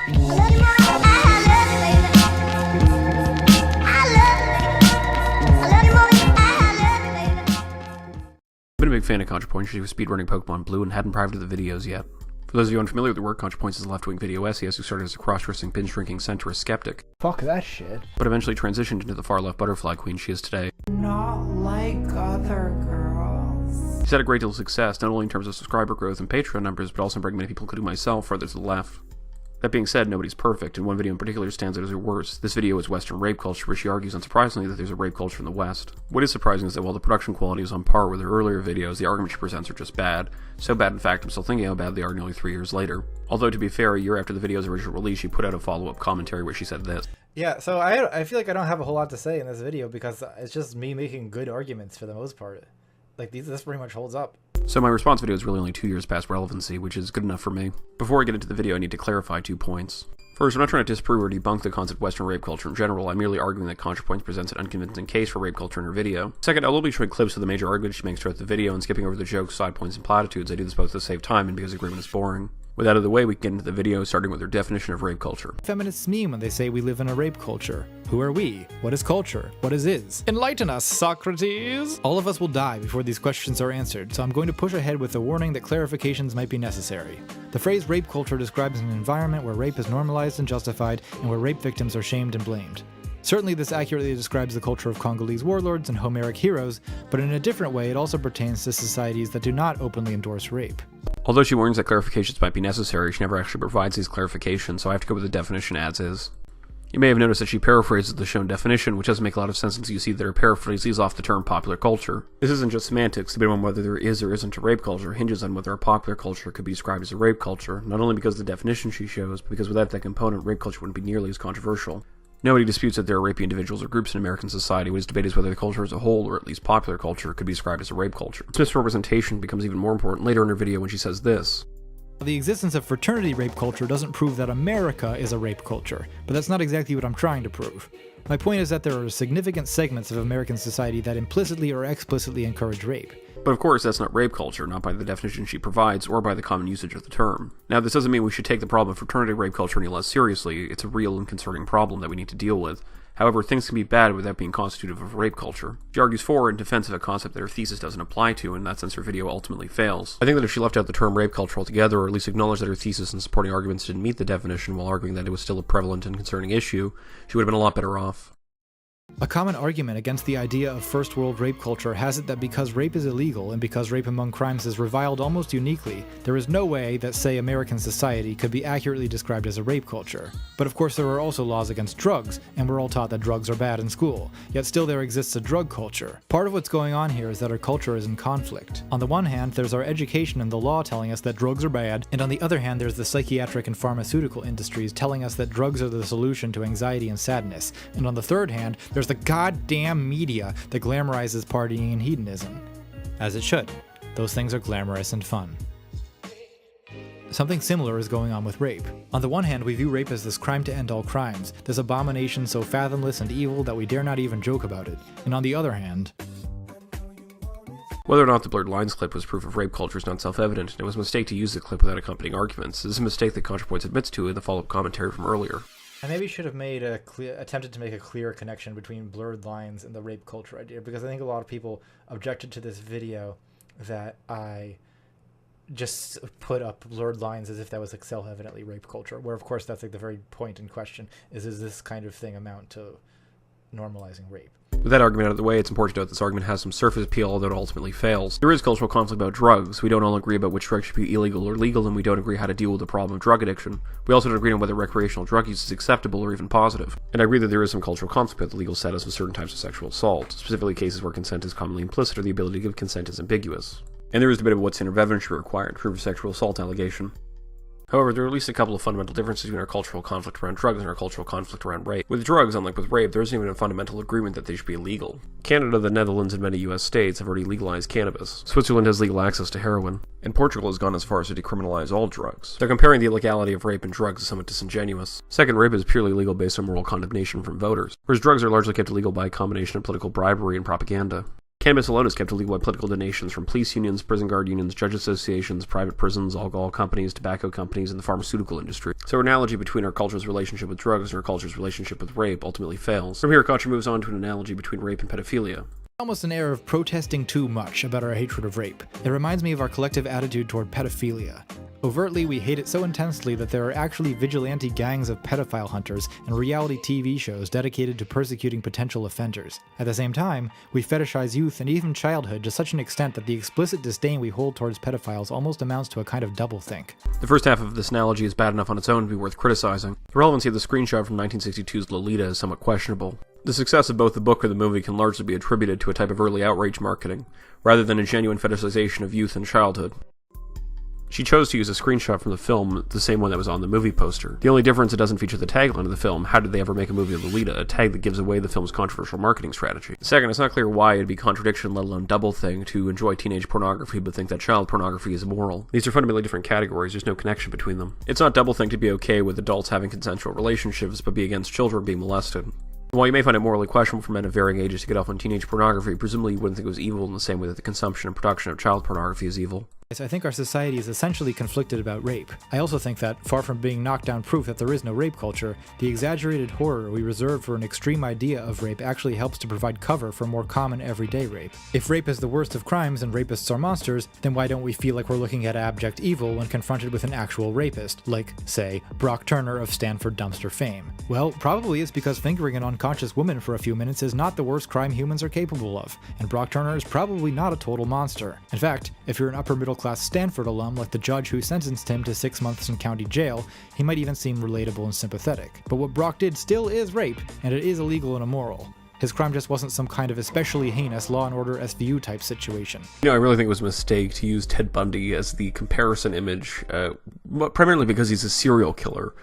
I've been a big fan of ContraPoints. She was speedrunning Pokemon Blue and hadn't privated the videos yet. For those of you unfamiliar with the work, ContraPoints is a left-wing video SES who started as a cross-dressing, binge-drinking, centrist skeptic. Fuck that shit. But eventually transitioned into the far-left butterfly queen she is today. Not like other girls. She's had a great deal of success, not only in terms of subscriber growth and Patreon numbers, but also bringing many people, including myself, further to the left. That being said, nobody's perfect, and one video in particular stands out as her worst. This video is Western rape culture, where she argues unsurprisingly that there's a rape culture in the West. What is surprising is that while the production quality is on par with her earlier videos, the arguments she presents are just bad. So bad, in fact, I'm still thinking how bad they are nearly 3 years later. Although, to be fair, a year after the video's original release, she put out a follow-up commentary where she said this. Yeah, so I feel like I don't have a whole lot to say in this video because it's just me making good arguments for the most part. Like, this pretty much holds up. So my response video is really only 2 years past relevancy, which is good enough for me. Before I get into the video, I need to clarify 2 points. First, I'm not trying to disprove or debunk the concept of Western rape culture in general. I'm merely arguing that ContraPoints presents an unconvincing case for rape culture in her video. Second, I will be showing clips of the major arguments she makes throughout the video and skipping over the jokes, side points, and platitudes. I do this both to save time and because agreement is boring. With that out of the way, we can get into the video, starting with her definition of rape culture. Feminists mean when they say we live in a rape culture. Who are we? What is culture? What is? Enlighten us, Socrates! All of us will die before these questions are answered, so I'm going to push ahead with the warning that clarifications might be necessary. The phrase rape culture describes an environment where rape is normalized and justified, and where rape victims are shamed and blamed. Certainly this accurately describes the culture of Congolese warlords and Homeric heroes, but in a different way it also pertains to societies that do not openly endorse rape. Although she warns that clarifications might be necessary, she never actually provides these clarifications, so I have to go with the definition as is. You may have noticed that she paraphrases the shown definition, which doesn't make a lot of sense until you see that her paraphrase leaves off the term popular culture. This isn't just semantics. The debate on whether there is or isn't a rape culture hinges on whether a popular culture could be described as a rape culture, not only because of the definition she shows, but because without that component, rape culture wouldn't be nearly as controversial. Nobody disputes that there are rapey individuals or groups in American society. What is debated is whether the culture as a whole, or at least popular culture, could be described as a rape culture. This misrepresentation becomes even more important later in her video when she says this. The existence of fraternity rape culture doesn't prove that America is a rape culture, but that's not exactly what I'm trying to prove. My point is that there are significant segments of American society that implicitly or explicitly encourage rape. But of course, that's not rape culture, not by the definition she provides, or by the common usage of the term. Now, this doesn't mean we should take the problem of fraternity rape culture any less seriously. It's a real and concerning problem that we need to deal with. However, things can be bad without being constitutive of rape culture. She argues for and defense of a concept that her thesis doesn't apply to, and in that sense her video ultimately fails. I think that if she left out the term rape culture altogether, or at least acknowledged that her thesis and supporting arguments didn't meet the definition while arguing that it was still a prevalent and concerning issue, she would have been a lot better off. A common argument against the idea of first world rape culture has it that because rape is illegal and because rape among crimes is reviled almost uniquely, there is no way that, say, American society could be accurately described as a rape culture. But of course there are also laws against drugs, and we're all taught that drugs are bad in school, yet still there exists a drug culture. Part of what's going on here is that our culture is in conflict. On the one hand, there's our education and the law telling us that drugs are bad, and on the other hand there's the psychiatric and pharmaceutical industries telling us that drugs are the solution to anxiety and sadness, and on the third hand, there's the goddamn media that glamorizes partying and hedonism. As it should. Those things are glamorous and fun. Something similar is going on with rape. On the one hand, we view rape as this crime to end all crimes, this abomination so fathomless and evil that we dare not even joke about it. And on the other hand, whether or not the blurred lines clip was proof of rape culture is not self-evident, and it was a mistake to use the clip without accompanying arguments. This is a mistake that ContraPoints admits to in the follow-up commentary from earlier. I maybe should have made attempted to make a clear connection between blurred lines and the rape culture idea, because I think a lot of people objected to this video that I just put up blurred lines as if that was like self-evidently rape culture, where of course that's like the very point in question is this kind of thing amount to normalizing rape? With that argument out of the way, it's important to note this argument has some surface appeal, although it ultimately fails. There is cultural conflict about drugs. We don't all agree about which drugs should be illegal or legal, and we don't agree how to deal with the problem of drug addiction. We also don't agree on whether recreational drug use is acceptable or even positive. And I agree that there is some cultural conflict about the legal status of certain types of sexual assault, specifically cases where consent is commonly implicit or the ability to give consent is ambiguous. And there is debate about what standard of evidence should be required to prove a sexual assault allegation. However, there are at least a couple of fundamental differences between our cultural conflict around drugs and our cultural conflict around rape. With drugs, unlike with rape, there isn't even a fundamental agreement that they should be illegal. Canada, the Netherlands, and many US states have already legalized cannabis. Switzerland has legal access to heroin. And Portugal has gone as far as to decriminalize all drugs. So comparing the illegality of rape and drugs is somewhat disingenuous. Second, rape is purely legal based on moral condemnation from voters, whereas drugs are largely kept illegal by a combination of political bribery and propaganda. Cannabis alone is kept illegal by political donations from police unions, prison guard unions, judge associations, private prisons, alcohol companies, tobacco companies, and the pharmaceutical industry. So an analogy between our culture's relationship with drugs and our culture's relationship with rape ultimately fails. From here, Contra moves on to an analogy between rape and pedophilia. Almost an air of protesting too much about our hatred of rape. It reminds me of our collective attitude toward pedophilia. Overtly, we hate it so intensely that there are actually vigilante gangs of pedophile hunters and reality TV shows dedicated to persecuting potential offenders. At the same time, we fetishize youth and even childhood to such an extent that the explicit disdain we hold towards pedophiles almost amounts to a kind of doublethink. The first half of this analogy is bad enough on its own to be worth criticizing. The relevancy of the screenshot from 1962's Lolita is somewhat questionable. The success of both the book or the movie can largely be attributed to a type of early outrage marketing, rather than a genuine fetishization of youth and childhood. She chose to use a screenshot from the film, the same one that was on the movie poster. The only difference, it doesn't feature the tagline of the film, "How did they ever make a movie of Lolita?" a tag that gives away the film's controversial marketing strategy. Second, it's not clear why it'd be contradiction, let alone doublethink, to enjoy teenage pornography but think that child pornography is immoral. These are fundamentally different categories, there's no connection between them. It's not doublethink to be okay with adults having consensual relationships, but be against children being molested. While you may find it morally questionable for men of varying ages to get off on teenage pornography, presumably you wouldn't think it was evil in the same way that the consumption and production of child pornography is evil. I think our society is essentially conflicted about rape. I also think that, far from being knockdown proof that there is no rape culture, the exaggerated horror we reserve for an extreme idea of rape actually helps to provide cover for more common everyday rape. If rape is the worst of crimes and rapists are monsters, then why don't we feel like we're looking at abject evil when confronted with an actual rapist, like, say, Brock Turner of Stanford dumpster fame? Well, probably it's because fingering an unconscious woman for a few minutes is not the worst crime humans are capable of, and Brock Turner is probably not a total monster. In fact, if you're an upper middle class Stanford alum like the judge who sentenced him to 6 months in county jail, he might even seem relatable and sympathetic. But what Brock did still is rape, and it is illegal and immoral. His crime just wasn't some kind of especially heinous Law & Order SVU type situation. You know, I really think it was a mistake to use Ted Bundy as the comparison image, primarily because he's a serial killer.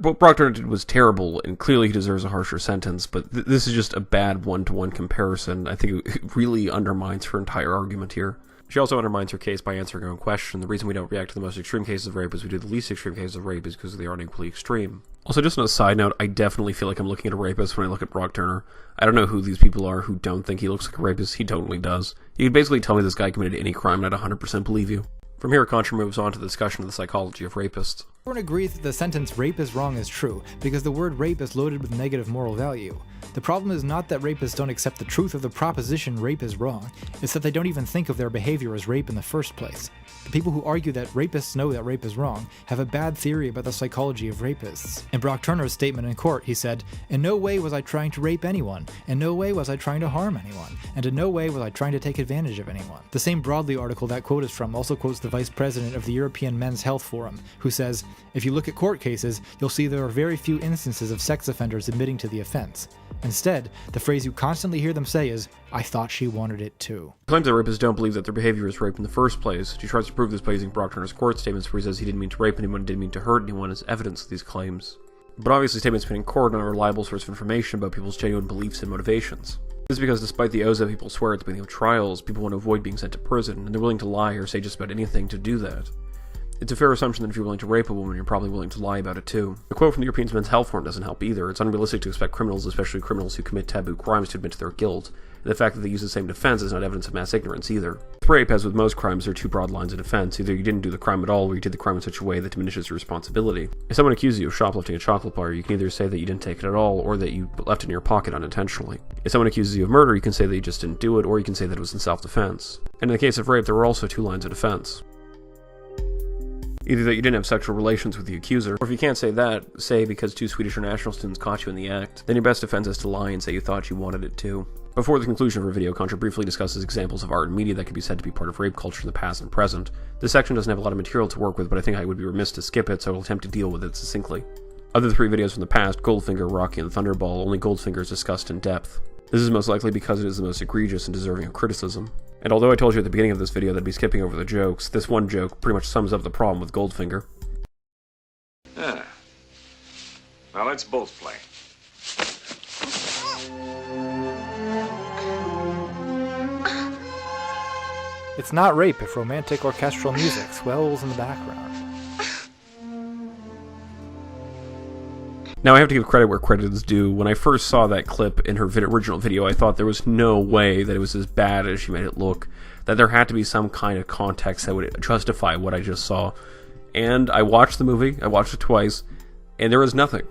What Brock Turner did was terrible, and clearly he deserves a harsher sentence, but this is just a bad one-to-one comparison. I think it really undermines her entire argument here. She also undermines her case by answering her own question. The reason we don't react to the most extreme cases of rape as we do the least extreme cases of rape is because they aren't equally extreme. Also, just on a side note, I definitely feel like I'm looking at a rapist when I look at Brock Turner. I don't know who these people are who don't think he looks like a rapist. He totally does. You could basically tell me this guy committed any crime and I'd 100% believe you. From here, Contra moves on to the discussion of the psychology of rapists. Everyone agrees that the sentence "rape is wrong" is true, because the word rape is loaded with negative moral value. The problem is not that rapists don't accept the truth of the proposition rape is wrong, it's that they don't even think of their behavior as rape in the first place. The people who argue that rapists know that rape is wrong have a bad theory about the psychology of rapists. In Brock Turner's statement in court, he said, "In no way was I trying to rape anyone, in no way was I trying to harm anyone, and in no way was I trying to take advantage of anyone." The same Broadly article that quote is from also quotes the vice president of the European Men's Health Forum, who says, "If you look at court cases, you'll see there are very few instances of sex offenders admitting to the offense. Instead, the phrase you constantly hear them say is, 'I thought she wanted it too.'" He claims that rapists don't believe that their behavior is rape in the first place. She tries to prove this by using Brock Turner's court statements where he says he didn't mean to rape anyone, didn't mean to hurt anyone as evidence of these claims. But obviously statements made in court are a reliable source of information about people's genuine beliefs and motivations. This is because despite the oaths that people swear at the beginning of trials, people want to avoid being sent to prison, and they're willing to lie or say just about anything to do that. It's a fair assumption that if you're willing to rape a woman, you're probably willing to lie about it too. The quote from the European Men's Health Forum doesn't help either. It's unrealistic to expect criminals, especially criminals who commit taboo crimes, to admit to their guilt, and the fact that they use the same defense is not evidence of mass ignorance either. With rape, as with most crimes, there are two broad lines of defense. Either you didn't do the crime at all, or you did the crime in such a way that diminishes your responsibility. If someone accuses you of shoplifting a chocolate bar, you can either say that you didn't take it at all, or that you left it in your pocket unintentionally. If someone accuses you of murder, you can say that you just didn't do it, or you can say that it was in self-defense. And in the case of rape, there were also two lines of defense. Either that you didn't have sexual relations with the accuser, or if you can't say that, say because two Swedish international students caught you in the act, then your best defense is to lie and say you thought you wanted it too. Before the conclusion of our video, Contra briefly discusses examples of art and media that could be said to be part of rape culture in the past and present. This section doesn't have a lot of material to work with, but I think I would be remiss to skip it, so I'll attempt to deal with it succinctly. Of the three videos from the past, Goldfinger, Rocky, and Thunderball, only Goldfinger is discussed in depth. This is most likely because it is the most egregious and deserving of criticism. And although I told you at the beginning of this video that I'd be skipping over the jokes, this one joke pretty much sums up the problem with Goldfinger. Ah. Now let's both play. It's not rape if romantic orchestral music swells in the background. Now, I have to give credit where credit is due. When I first saw that clip in her original video, I thought there was no way that it was as bad as she made it look, that there had to be some kind of context that would justify what I just saw. And I watched the movie, I watched it twice, and there is nothing.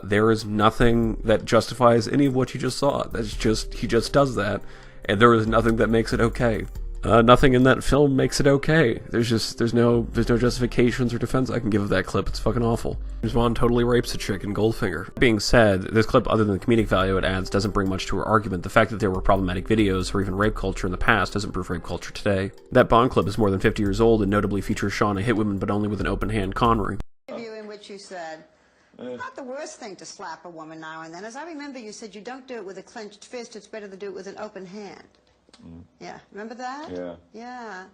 There is nothing that justifies any of what you just saw. That's just, he just does that, and there is nothing that makes it okay. Nothing in that film makes it okay. There's no justifications or defense I can give of that clip. It's fucking awful. James Bond totally rapes a chick in Goldfinger. That being said, this clip, other than the comedic value it adds, doesn't bring much to her argument. The fact that there were problematic videos or even rape culture in the past doesn't prove rape culture today. That Bond clip is more than 50 years old and notably features Shauna hit women but only with an open hand Connery. In which you said, not the worst thing to slap a woman now and then. As I remember, you said you don't do it with a clenched fist, it's better to do it with an open hand. Yeah, remember that? Yeah. Yeah.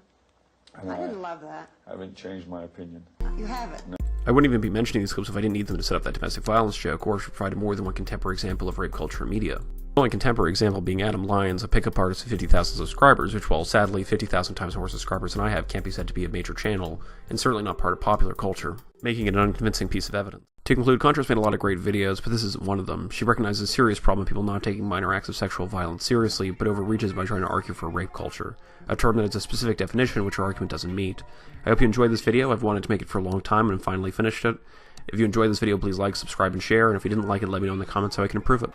I didn't love that. I haven't changed my opinion. You haven't. No. I wouldn't even be mentioning these clips if I didn't need them to set up that domestic violence joke, or if it provided more than one contemporary example of rape culture in media. The only contemporary example being Adam Lyons, a pickup artist with 50,000 subscribers, which, while sadly 50,000 times more subscribers than I have, can't be said to be a major channel, and certainly not part of popular culture, making it an unconvincing piece of evidence. To conclude, Contra's made a lot of great videos, but this isn't one of them. She recognizes a serious problem of people not taking minor acts of sexual violence seriously, but overreaches by trying to argue for rape culture, a term that has a specific definition which her argument doesn't meet. I hope you enjoyed this video. I've wanted to make it for a long time and finally finished it. If you enjoyed this video, please like, subscribe, and share, and if you didn't like it, let me know in the comments how I can improve it.